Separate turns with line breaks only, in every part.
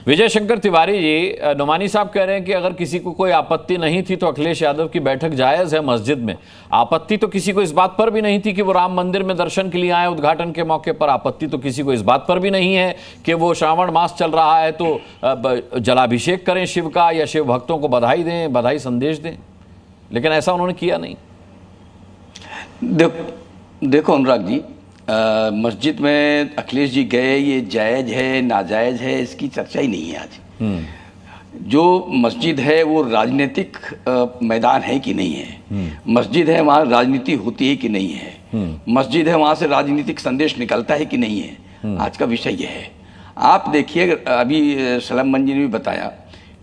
विजय शंकर तिवारी जी, नुमानी साहब कह रहे हैं कि अगर किसी को कोई आपत्ति नहीं थी तो अखिलेश यादव की बैठक जायज है मस्जिद में। आपत्ति तो किसी को इस बात पर भी नहीं थी कि वो राम मंदिर में दर्शन के लिए आए उद्घाटन के मौके पर। आपत्ति तो किसी को इस बात पर भी नहीं है कि वो श्रावण मास चल रहा है तो जलाभिषेक करें शिव का या शिव भक्तों को बधाई दें, बधाई संदेश दें, लेकिन ऐसा उन्होंने किया नहीं।
देखो अनुराग जी, मस्जिद में अखिलेश जी गए, ये जायज है नाजायज है इसकी चर्चा ही नहीं है आज। जो मस्जिद है वो राजनीतिक मैदान है कि नहीं है, मस्जिद है वहाँ राजनीति होती है कि नहीं है, मस्जिद है वहाँ से राजनीतिक संदेश निकलता है कि नहीं है, आज का विषय यह है। आप देखिए, अभी सलम मंजी ने भी बताया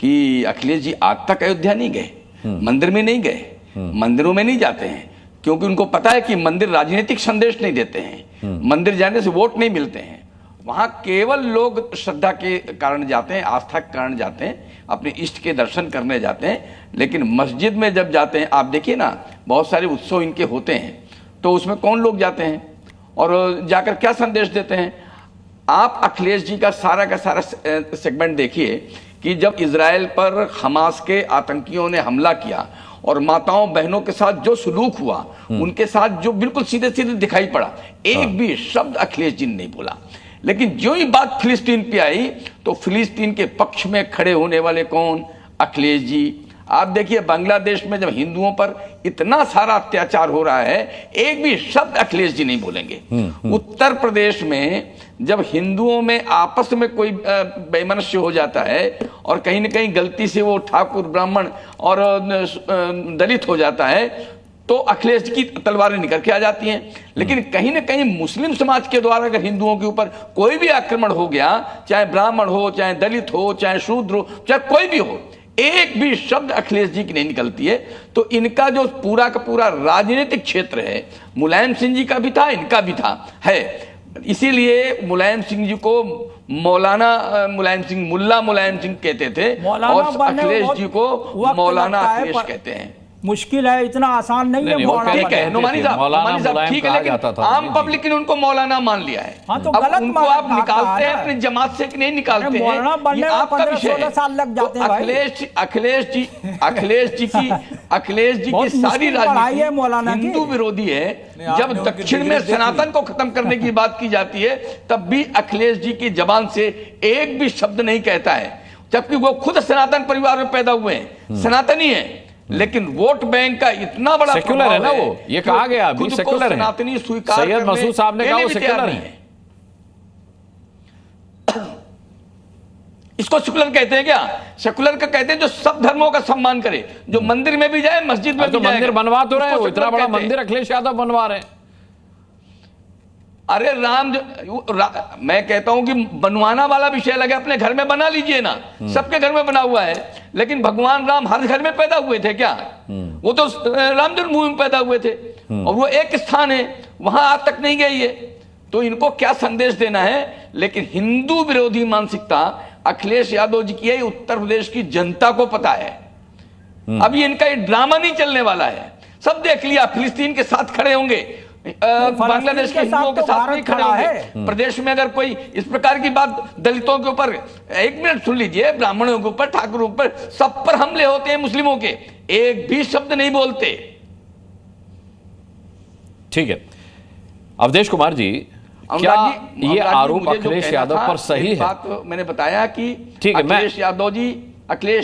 कि अखिलेश जी आज तक अयोध्या नहीं गए, मंदिर में नहीं गए, मंदिरों में नहीं जाते हैं, क्योंकि उनको पता है कि मंदिर राजनीतिक संदेश नहीं देते हैं, मंदिर जाने से वोट नहीं मिलते हैं। वहां केवल लोग श्रद्धा के कारण जाते हैं, आस्था के कारण जाते हैं, अपने इष्ट के दर्शन करने जाते हैं। लेकिन मस्जिद में जब जाते हैं, आप देखिए ना, बहुत सारे उत्सव इनके होते हैं, तो उसमें कौन लोग जाते हैं और जाकर क्या संदेश देते हैं। आप अखिलेश जी का सारा सेगमेंट देखिए कि जब इजराइल पर हमास के आतंकियों ने हमला किया और माताओं बहनों के साथ जो सलूक हुआ, उनके साथ जो बिल्कुल सीधे सीधे दिखाई पड़ा, एक भी शब्द अखिलेश जी ने नहीं बोला। लेकिन जो ही बात फिलिस्तीन पे आई तो फिलिस्तीन के पक्ष में खड़े होने वाले कौन? अखिलेश जी। आप देखिए, बांग्लादेश में जब हिंदुओं पर इतना सारा अत्याचार हो रहा है, एक भी शब्द अखिलेश जी नहीं बोलेंगे। उत्तर प्रदेश में जब हिंदुओं में आपस में कोई वैमनस्य हो जाता है और कहीं न कहीं गलती से वो ठाकुर ब्राह्मण और दलित हो जाता है, तो अखिलेश जी की तलवारें निकल के आ जाती हैं। लेकिन कहीं न कहीं मुस्लिम समाज के द्वारा अगर हिंदुओं के ऊपर कोई भी आक्रमण हो गया, चाहे ब्राह्मण हो, चाहे दलित हो, चाहे शूद्र हो, चाहे कोई भी हो, एक भी शब्द अखिलेश जी की नहीं निकलती है। तो इनका जो पूरा का पूरा राजनीतिक क्षेत्र है, मुलायम सिंह जी का भी था, इनका भी था, है। इसीलिए मुलायम सिंह जी को मौलाना मुलायम सिंह, मुल्ला मुलायम सिंह कहते थे, और अखिलेश जी को मौलाना अखिलेश कहते हैं।
मुश्किल है, इतना आसान नहीं है।
ठीक है नुमानी साहब, ठीक है, लेकिन आम पब्लिक ने उनको मौलाना मान लिया है।
हाँ, तो
अब उनको आप निकालते हैं अपनी जमात से कि नहीं निकालते हैं, ये आपका विषय है। अखिलेश जी की सारी राजनीति हिंदू विरोधी है। जब दक्षिण में सनातन को खत्म करने की बात की जाती है, तब भी अखिलेश जी की जबान से एक भी शब्द नहीं कहता है, जबकि वो खुद सनातन परिवार में पैदा हुए हैं, सनातनी है। लेकिन वोट बैंक का इतना बड़ा
सेक्युलर है ना, वो ये कहा गया अभी सेक्युलर है।
सनातनी स्वीकार
सैयद मसूद साहब ने कहा वो सेक्युलर है।
इसको सेक्युलर कहते हैं क्या? सेक्युलर का कहते हैं जो सब धर्मों का सम्मान करे, जो मंदिर में भी जाए, मस्जिद में भी जाए।
मंदिर बनवा तो रहे हैं, वो इतना बड़ा मंदिर अखिलेश यादव बनवा रहे हैं।
अरे मैं कहता हूं कि बनवाना वाला विषय लगे, अपने घर में बना लीजिए ना, सबके घर में बना हुआ है। लेकिन भगवान राम हर घर में पैदा हुए थे क्या? वो तो राम जन्मभूमि में पैदा हुए थे, और वो एक स्थान है, वहां आज तक नहीं गई है। तो इनको क्या संदेश देना है? लेकिन हिंदू विरोधी मानसिकता अखिलेश यादव जी की है, उत्तर प्रदेश की जनता को पता है। अभी इनका ये ड्रामा नहीं चलने वाला है, सब देख लिया। फिलिस्तीन के साथ खड़े होंगे, बांग्लादेश के हिंदुओं के साथ नहीं खड़े होंगे। प्रदेश में अगर कोई इस प्रकार की बात दलितों के ऊपर, एक मिनट सुन लीजिए, ब्राह्मणों के ऊपर, ठाकुरों के ऊपर, सब पर हमले होते हैं, मुस्लिमों के एक भी शब्द नहीं बोलते।
ठीक है, अवधेश कुमार जी, क्या ये आरोप अखिलेश यादव पर सही है?
बात मैंने बताया कि
ठीक है,
अखिलेश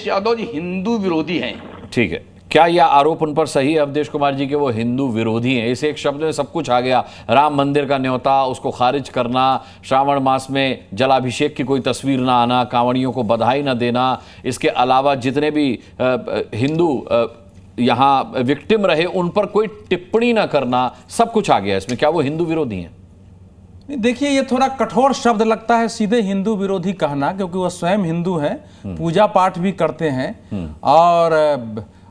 यादव जी हिंदू विरोधी हैं।
ठीक है, क्या यह आरोप उन पर सही है अवधेश कुमार जी के वो हिंदू विरोधी हैं? इसे एक शब्द में सब कुछ आ गया। राम मंदिर का न्योता, उसको खारिज करना, श्रावण मास में जलाभिषेक की कोई तस्वीर ना आना, कांवड़ियों को बधाई ना देना, इसके अलावा जितने भी हिंदू यहाँ विक्टिम रहे उन पर कोई टिप्पणी ना करना, सब कुछ आ गया इसमें। क्या वो हिंदू विरोधी हैं?
देखिए, ये थोड़ा कठोर शब्द लगता है सीधे हिंदू विरोधी कहना, क्योंकि वो स्वयं हिंदू हैं, पूजा पाठ भी करते हैं और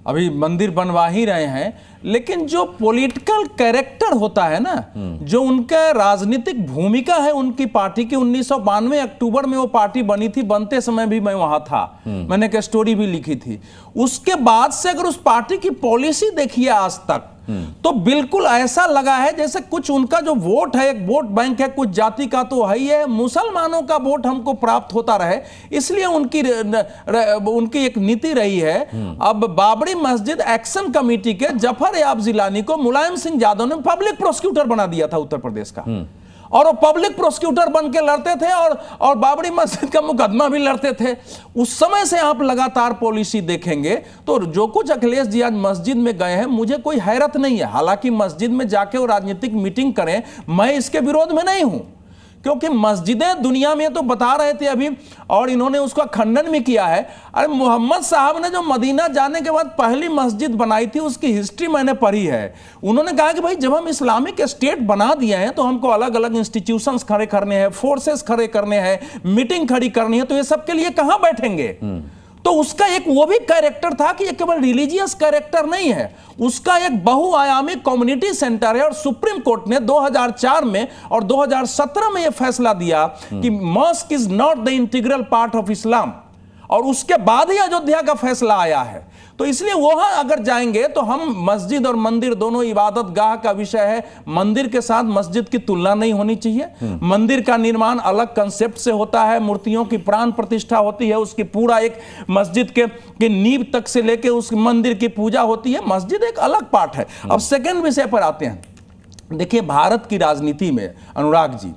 अभी मंदिर बनवा ही रहे हैं। लेकिन जो पॉलिटिकल कैरेक्टर होता है ना, जो उनका राजनीतिक भूमिका है उनकी पार्टी की, 1992 अक्टूबर में वो पार्टी बनी थी, बनते समय भी मैं वहां था, मैंने एक स्टोरी भी लिखी थी। उसके बाद से अगर उस पार्टी की पॉलिसी देखिए आज तक, तो बिल्कुल ऐसा लगा है जैसे कुछ उनका जो वोट है, एक वोट बैंक है, कुछ जाति का तो है ही है, मुसलमानों का वोट हमको प्राप्त होता रहे, इसलिए उनकी एक नीति रही है। अब बाबरी मस्जिद एक्शन कमेटी के जफर याब जिलानी को मुलायम सिंह यादव ने पब्लिक प्रोसिक्यूटर बना दिया था उत्तर प्रदेश का, और वो पब्लिक प्रोसिक्यूटर बन के लड़ते थे और बाबरी मस्जिद का मुकदमा भी लड़ते थे। उस समय से आप लगातार पॉलिसी देखेंगे तो जो कुछ अखिलेश जी आज मस्जिद में गए हैं, मुझे कोई हैरत नहीं है। हालांकि मस्जिद में जाके वो राजनीतिक मीटिंग करें, मैं इसके विरोध में नहीं हूं, क्योंकि मस्जिदें दुनिया में तो बता रहे थे अभी, और इन्होंने उसका खंडन भी किया है। अरे मोहम्मद साहब ने जो मदीना जाने के बाद पहली मस्जिद बनाई थी, उसकी हिस्ट्री मैंने पढ़ी है। उन्होंने कहा कि भाई जब हम इस्लामिक स्टेट बना दिए हैं तो हमको अलग अलग इंस्टीट्यूशंस खड़े करने हैं, फोर्सेस खड़े करने हैं, मीटिंग खड़ी करनी है, तो ये सब के लिए कहां बैठेंगे। तो उसका एक वो भी कैरेक्टर था कि ये केवल रिलीजियस कैरेक्टर नहीं है, उसका एक बहुआयामी कम्युनिटी सेंटर है। और सुप्रीम कोर्ट ने 2004 में और 2017 में यह फैसला दिया कि mask is not the integral part of Islam, और उसके बाद ही अयोध्या का फैसला आया है। तो इसलिए वहां अगर जाएंगे तो हम, मस्जिद और मंदिर दोनों इबादत गाह का विषय है, मंदिर के साथ मस्जिद की तुलना नहीं होनी चाहिए। मंदिर का निर्माण अलग कंसेप्ट से होता है, मूर्तियों की प्राण प्रतिष्ठा होती है, उसकी पूरा एक मस्जिद के नींव तक से लेके उस मंदिर की पूजा होती है, मस्जिद एक अलग पार्ट है। अब सेकंड विषय पर आते हैं। देखिए, भारत की राजनीति में अनुराग जी,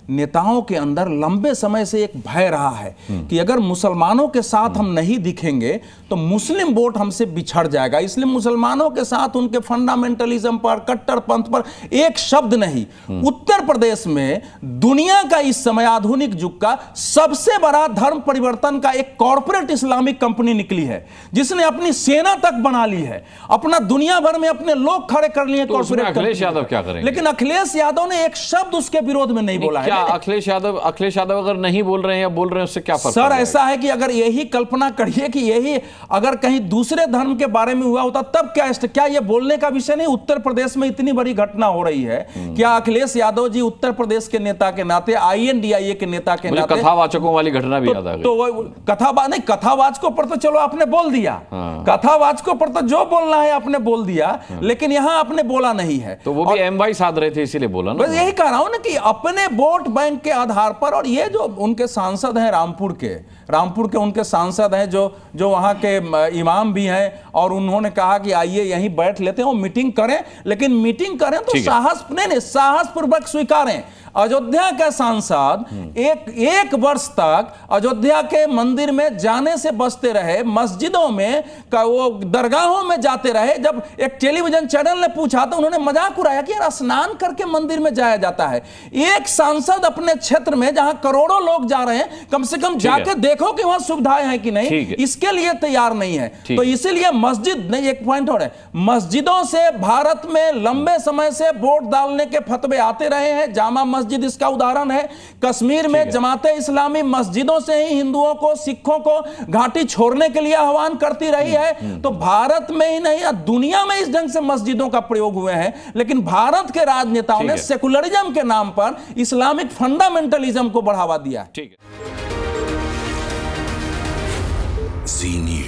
नेताओं के अंदर लंबे समय से एक भय रहा है कि अगर मुसलमानों के साथ हम नहीं दिखेंगे तो मुस्लिम वोट हमसे बिछड़ जाएगा, इसलिए मुसलमानों के साथ उनके फंडामेंटलिज्म पर, कट्टरपंथ पर एक शब्द नहीं। उत्तर प्रदेश में दुनिया का इस समय आधुनिक युग का सबसे बड़ा धर्म परिवर्तन का एक कॉर्पोरेट इस्लामिक कंपनी निकली है, जिसने अपनी सेना तक बना ली है, अपना दुनिया भर में अपने लोग खड़े कर लिए कॉर्पोरेट।
अखिलेश यादव क्या करेंगे?
लेकिन अखिलेश यादव ने एक शब्द उसके विरोध में नहीं बोला है।
अखिलेश यादव अगर नहीं बोल रहे हैं या बोल रहे हैं, उससे क्या फर्क?
सर, ऐसा है कि अगर यही कल्पना करिए कि यही अगर कहीं दूसरे धर्म के बारे में हुआ होता तब क्या ये बोलने का विषय नहीं। उत्तर प्रदेश में इतनी बड़ी घटना हो रही है, क्या अखिलेश यादव जी उत्तर प्रदेश के नेता के नाते, INDIA के नेता के नाते,
कथावाचकों वाली घटना भी याद आ गई।
तो कथावाचकों पर तो चलो आपने बोल दिया, कथावाचकों पर तो जो बोलना है आपने बोल दिया, लेकिन यहां आपने बोला नहीं है।
तो वो भी MY साध रहे थे, इसीलिए बोला ना।
यही कह रहा हूं ना कि अपने वोट बैंक के आधार पर, और ये जो उनके सांसद हैं रामपुर के उनके सांसद हैं जो वहां के इमाम भी हैं, और उन्होंने कहा कि आइए यहीं बैठ लेते हैं, वो मीटिंग करें, लेकिन मीटिंग करें तो साहसपूर्वक स्वीकारें। अयोध्या का सांसद एक वर्ष तक अयोध्या के मंदिर में जाने से बचते रहे, मस्जिदों में वो दरगाहों में जाते रहे। जब एक टेलीविजन चैनल ने पूछा तो उन्होंने मजाक उड़ाया कि यार स्नान करके मंदिर में जाया जाता है। एक सांसद अपने क्षेत्र में जहां करोड़ों लोग जा रहे हैं, कम से कम जाके देखो कि वहां सुविधाएं हैं कि नहीं, इसके लिए तैयार नहीं है। तो इसीलिए मस्जिद नहीं, एक पॉइंट और है, मस्जिदों से भारत में लंबे समय से वोट डालने के फतवे आते रहे हैं। जामा मस्जिद इसका उदाहरण है। कश्मीर में जमाते इस्लामी मस्जिदों से ही हिंदुओं को, सिखों को घाटी छोड़ने के लिए आह्वान करती रही है। तो भारत में ही नहीं, दुनिया में इस ढंग से मस्जिदों का प्रयोग हुए हैं, लेकिन भारत के राजनेताओं ने सेकुलरिज्म के नाम पर इस्लामिक फंडामेंटलिज्म को बढ़ावा दिया।
जी न्यूज़।